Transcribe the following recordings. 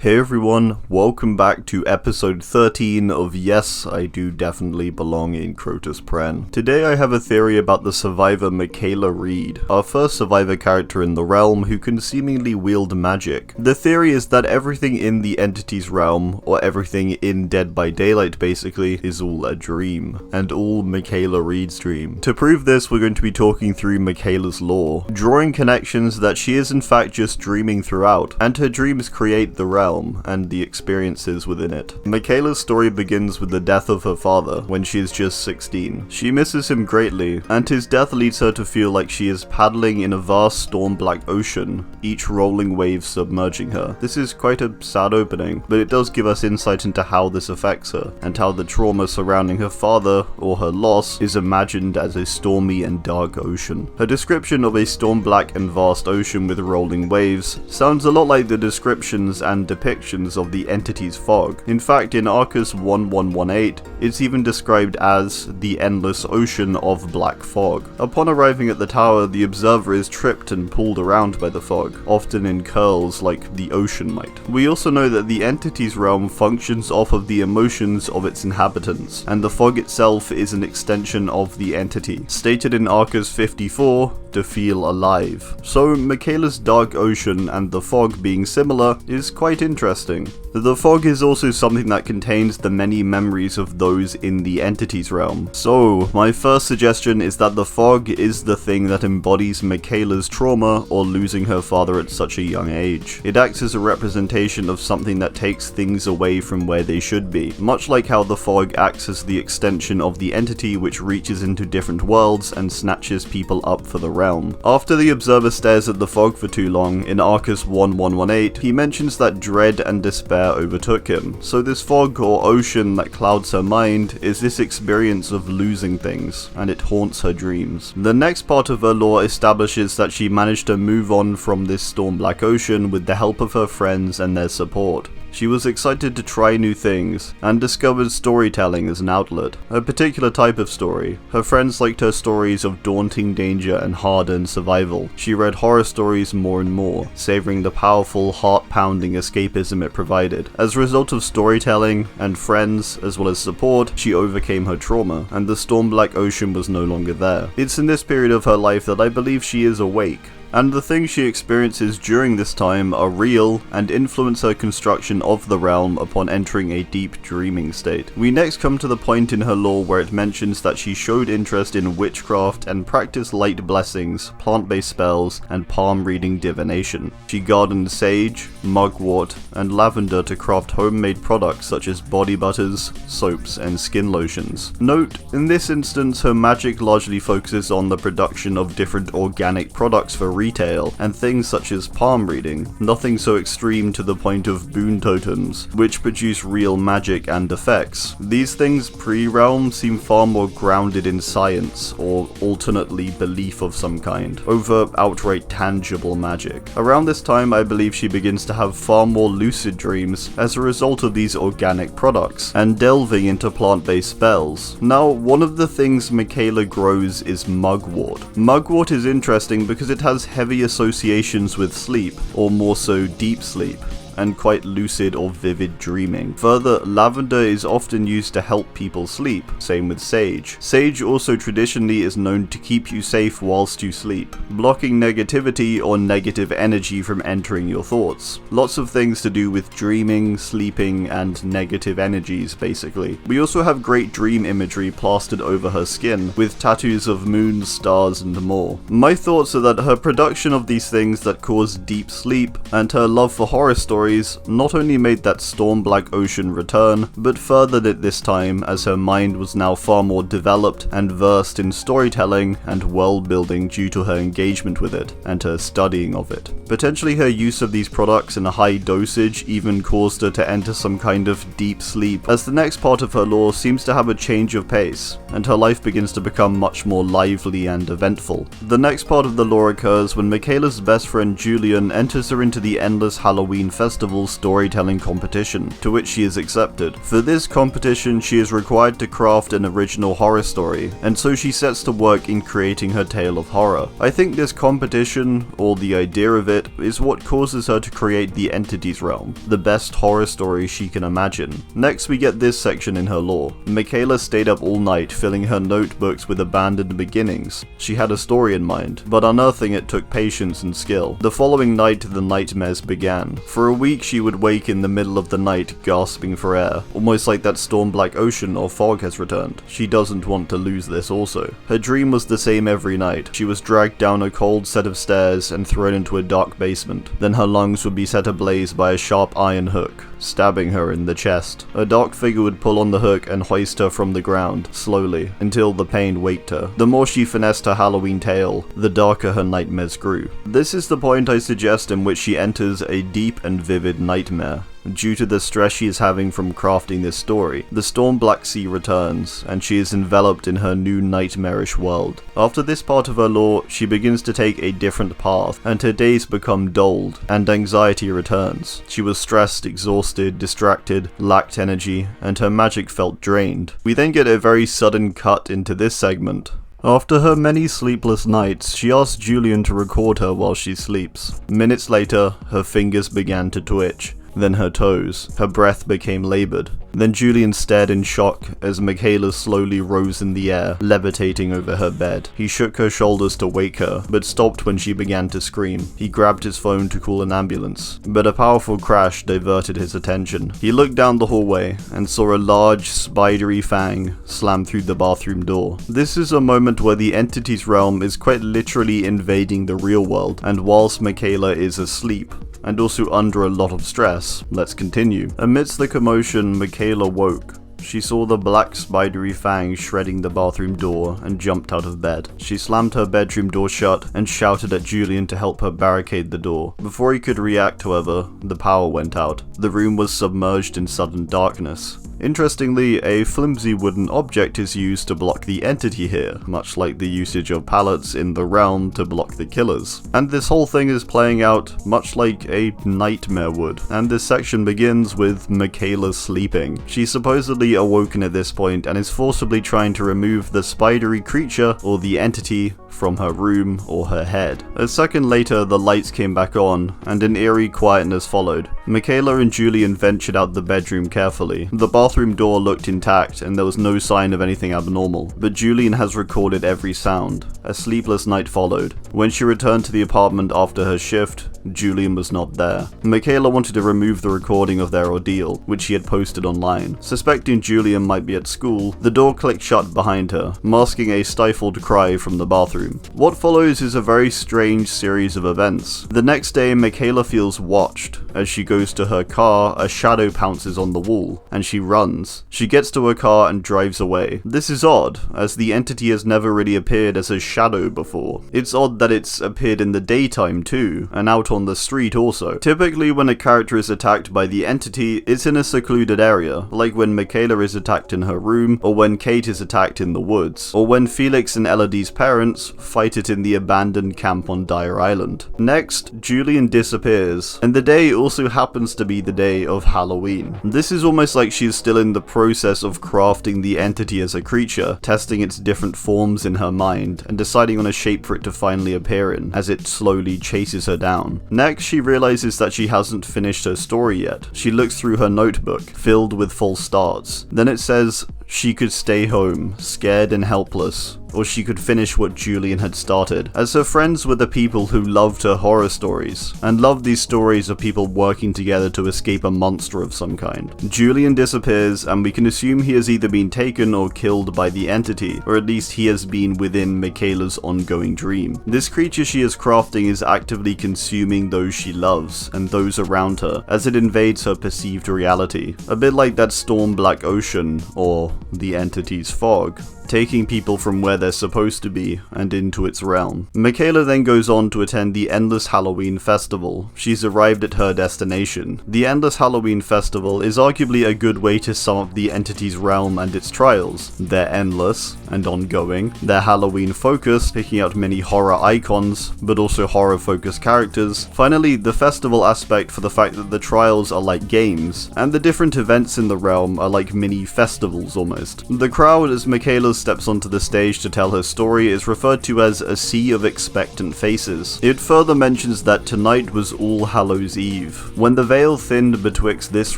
Hey everyone, welcome back to episode 13 of Yes, I Do Definitely Belong in Crotus Prenn. Today I have a theory about the survivor Mikaela Reid, our first survivor character in the realm who can seemingly wield magic. The theory is that everything in the entity's realm, or everything in Dead by Daylight basically, is all a dream, and all Mikaela Reid's dream. To prove this, we're going to be talking through Mikaela's lore, drawing connections that she is in fact just dreaming throughout, and her dreams create the realm and the experiences within it. Mikaela's story begins with the death of her father when she is just 16. She misses him greatly, and his death leads her to feel like she is paddling in a vast storm-black ocean, each rolling wave submerging her. This is quite a sad opening, but it does give us insight into how this affects her, and how the trauma surrounding her father, or her loss, is imagined as a stormy and dark ocean. Her description of a storm-black and vast ocean with rolling waves sounds a lot like the descriptions and depictions of the entity's fog. In fact, in Arcus 1118, it's even described as the endless ocean of black fog. Upon arriving at the tower, the observer is tripped and pulled around by the fog, often in curls like the ocean might. We also know that the entity's realm functions off of the emotions of its inhabitants, and the fog itself is an extension of the entity, stated in Arcus 54, to feel alive. So Mikaela's dark ocean and the fog being similar is quite interesting. The fog is also something that contains the many memories of those in the entity's realm. So my first suggestion is that the fog is the thing that embodies Mikaela's trauma or losing her father at such a young age. It acts as a representation of something that takes things away from where they should be, much like how the fog acts as the extension of the entity which reaches into different worlds and snatches people up for the realm. After the observer stares at the fog for too long, in Arcus 1118, he mentions that dread and despair overtook him. So this fog or ocean that clouds her mind is this experience of losing things, and it haunts her dreams. The next part of her lore establishes that she managed to move on from this storm-black ocean with the help of her friends and their support. She was excited to try new things, and discovered storytelling as an outlet, a particular type of story. Her friends liked her stories of daunting danger and hard-earned survival. She read horror stories more and more, savoring the powerful, heart-pounding escapism it provided. As a result of storytelling, and friends, as well as support, she overcame her trauma, and the storm-black ocean was no longer there. It's in this period of her life that I believe she is awake, and the things she experiences during this time are real and influence her construction of the realm upon entering a deep dreaming state. We next come to the point in her lore where it mentions that she showed interest in witchcraft and practiced light blessings, plant-based spells, and palm reading divination. She gardened sage, mugwort, and lavender to craft homemade products such as body butters, soaps, and skin lotions. Note, in this instance her magic largely focuses on the production of different organic products for retail, and things such as palm reading, nothing so extreme to the point of Boon totems, which produce real magic and effects. These things pre-realm seem far more grounded in science, or alternately belief of some kind, over outright tangible magic. Around this time I believe she begins to have far more lucid dreams as a result of these organic products, and delving into plant-based spells. Now, one of the things Mikaela grows is mugwort. Mugwort is interesting because it has heavy associations with sleep, or more so deep sleep, and quite lucid or vivid dreaming. Further, lavender is often used to help people sleep, same with sage. Sage also traditionally is known to keep you safe whilst you sleep, blocking negativity or negative energy from entering your thoughts. Lots of things to do with dreaming, sleeping, and negative energies basically. We also have great dream imagery plastered over her skin, with tattoos of moons, stars, and more. My thoughts are that her production of these things that cause deep sleep, and her love for horror stories not only made that storm-black ocean return, but furthered it this time as her mind was now far more developed and versed in storytelling and world building due to her engagement with it and her studying of it. Potentially her use of these products in a high dosage even caused her to enter some kind of deep sleep, as the next part of her lore seems to have a change of pace, and her life begins to become much more lively and eventful. The next part of the lore occurs when Mikaela's best friend Julian enters her into the endless Halloween festival Festival storytelling competition, to which she is accepted. For this competition, she is required to craft an original horror story, and so she sets to work in creating her tale of horror. I think this competition, or the idea of it, is what causes her to create the Entities Realm, the best horror story she can imagine. Next we get this section in her lore. Mikaela stayed up all night filling her notebooks with abandoned beginnings. She had a story in mind, but unearthing it took patience and skill. The following night the nightmares began. For a week she would wake in the middle of the night gasping for air, almost like that storm-black ocean or fog has returned. She doesn't want to lose this also. Her dream was the same every night. She was dragged down a cold set of stairs and thrown into a dark basement. Then her lungs would be set ablaze by a sharp iron hook, stabbing her in the chest. A dark figure would pull on the hook and hoist her from the ground, slowly, until the pain waked her. The more she finessed her Halloween tale, the darker her nightmares grew. This is the point I suggest in which she enters a deep and vivid nightmare. Due to the stress she is having from crafting this story, the storm Black Sea returns, and she is enveloped in her new nightmarish world. After this part of her lore, she begins to take a different path, and her days become dulled, and anxiety returns. She was stressed, exhausted, distracted, lacked energy, and her magic felt drained. We then get a very sudden cut into this segment. After her many sleepless nights, she asks Julian to record her while she sleeps. Minutes later, her fingers began to twitch. Then her toes. Her breath became labored. Then Julian stared in shock as Mikaela slowly rose in the air, levitating over her bed. He shook her shoulders to wake her, but stopped when she began to scream. He grabbed his phone to call an ambulance, but a powerful crash diverted his attention. He looked down the hallway and saw a large, spidery fang slam through the bathroom door. This is a moment where the Entities Realm is quite literally invading the real world, and whilst Mikaela is asleep, and also under a lot of stress. Let's continue. Amidst the commotion, Mikaela woke. She saw the black spidery fang shredding the bathroom door and jumped out of bed. She slammed her bedroom door shut and shouted at Julian to help her barricade the door. Before he could react, however, the power went out. The room was submerged in sudden darkness. Interestingly, a flimsy wooden object is used to block the entity here, much like the usage of pallets in the realm to block the killers. And this whole thing is playing out much like a nightmare would. And this section begins with Mikaela sleeping. She's supposedly awoken at this point and is forcibly trying to remove the spidery creature or the entity from her room or her head. A second later, the lights came back on, and an eerie quietness followed. Mikaela and Julian ventured out the bedroom carefully. The bathroom door looked intact, and there was no sign of anything abnormal, but Julian has recorded every sound. A sleepless night followed. When she returned to the apartment after her shift, Julian was not there. Mikaela wanted to remove the recording of their ordeal, which she had posted online. Suspecting Julian might be at school, the door clicked shut behind her, masking a stifled cry from the bathroom. What follows is a very strange series of events. The next day, Mikaela feels watched. As she goes to her car, a shadow pounces on the wall, and she runs. She gets to her car and drives away. This is odd, as the entity has never really appeared as a shadow before. It's odd that it's appeared in the daytime too, and out on the street also. Typically when a character is attacked by the entity, it's in a secluded area, like when Mikaela is attacked in her room, or when Kate is attacked in the woods, or when Felix and Elodie's parents fight it in the abandoned camp on Dire Island. Next, Julian disappears, and the day also happens to be the day of Halloween. This is almost like she's still in the process of crafting the entity as a creature, testing its different forms in her mind, and deciding on a shape for it to finally appear in, as it slowly chases her down. Next, she realizes that she hasn't finished her story yet. She looks through her notebook, filled with false starts. Then it says she could stay home, scared and helpless, or she could finish what Julian had started, as her friends were the people who loved her horror stories, and loved these stories of people working together to escape a monster of some kind. Julian disappears, and we can assume he has either been taken or killed by the entity, or at least he has been within Mikaela's ongoing dream. This creature she is crafting is actively consuming those she loves, and those around her, as it invades her perceived reality. A bit like that storm black ocean, or the entity's fog. taking people from where they're supposed to be and into its realm. Mikaela then goes on to attend the Endless Halloween Festival. She's arrived at her destination. The Endless Halloween Festival is arguably a good way to sum up the entity's realm and its trials. They're endless and ongoing. They're Halloween focused, picking out many horror icons, but also horror focused characters. Finally, the festival aspect for the fact that the trials are like games, and the different events in the realm are like mini festivals almost. The crowd, as Mikaela steps onto the stage to tell her story, is referred to as a sea of expectant faces. It further mentions that tonight was All Hallows Eve, when the veil thinned betwixt this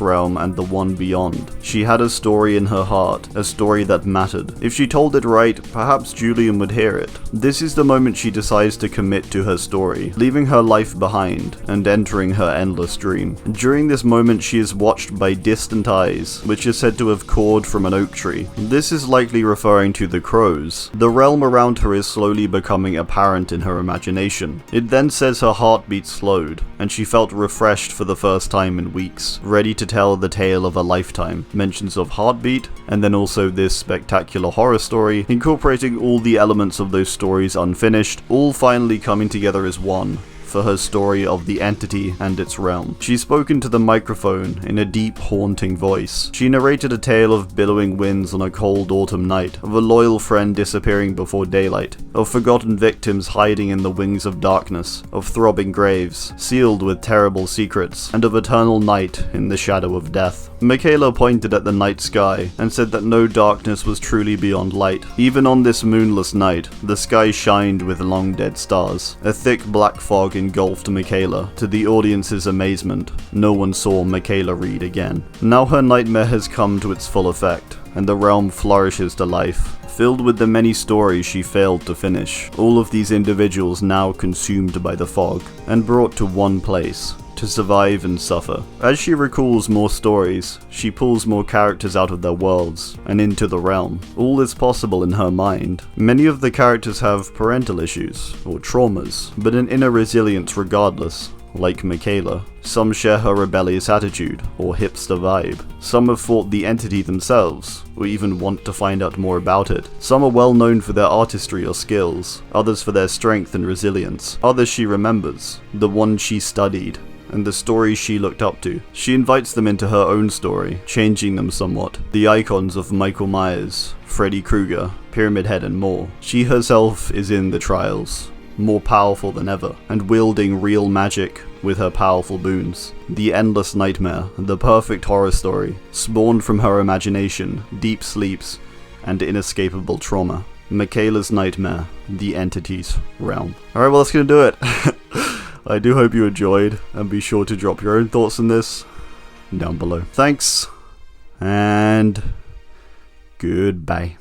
realm and the one beyond. She had a story in her heart, a story that mattered. If she told it right, perhaps Julian would hear it. This is the moment she decides to commit to her story, leaving her life behind and entering her endless dream. During this moment, she is watched by distant eyes, which is said to have cawed from an oak tree. This is likely referring to the crows. The realm around her is slowly becoming apparent in her imagination. It then says her heartbeat slowed, and she felt refreshed for the first time in weeks, ready to tell the tale of a lifetime. Mentions of heartbeat, and then also this spectacular horror story, incorporating all the elements of those stories unfinished, all finally coming together as one for her story of the entity and its realm. She's spoken to the microphone in a deep, haunting voice. She narrated a tale of billowing winds on a cold autumn night, of a loyal friend disappearing before daylight, of forgotten victims hiding in the wings of darkness, of throbbing graves, sealed with terrible secrets, and of eternal night in the shadow of death. Mikaela pointed at the night sky and said that no darkness was truly beyond light. Even on this moonless night, the sky shined with long dead stars. A thick black fog engulfed Mikaela. To the audience's amazement, no one saw Mikaela Reid again. Now her nightmare has come to its full effect, and the realm flourishes to life, filled with the many stories she failed to finish. All of these individuals now consumed by the fog, and brought to one place, to survive and suffer. As she recalls more stories, she pulls more characters out of their worlds and into the realm. All is possible in her mind. Many of the characters have parental issues or traumas, but an inner resilience regardless. Like Mikaela, some share her rebellious attitude or hipster vibe. Some have fought the entity themselves, or even want to find out more about it. Some are well known for their artistry or skills, others for their strength and resilience. Others she remembers, the ones she studied, and the stories she looked up to. She invites them into her own story, changing them somewhat. The icons of Michael Myers, Freddy Krueger, Pyramid Head and more. She herself is in the trials, more powerful than ever, and wielding real magic with her powerful boons. The endless nightmare, the perfect horror story, spawned from her imagination, deep sleeps, and inescapable trauma. Mikaela's nightmare, the entity's realm. Alright, well that's gonna do it. I do hope you enjoyed, and be sure to drop your own thoughts on this down below. Thanks, and goodbye.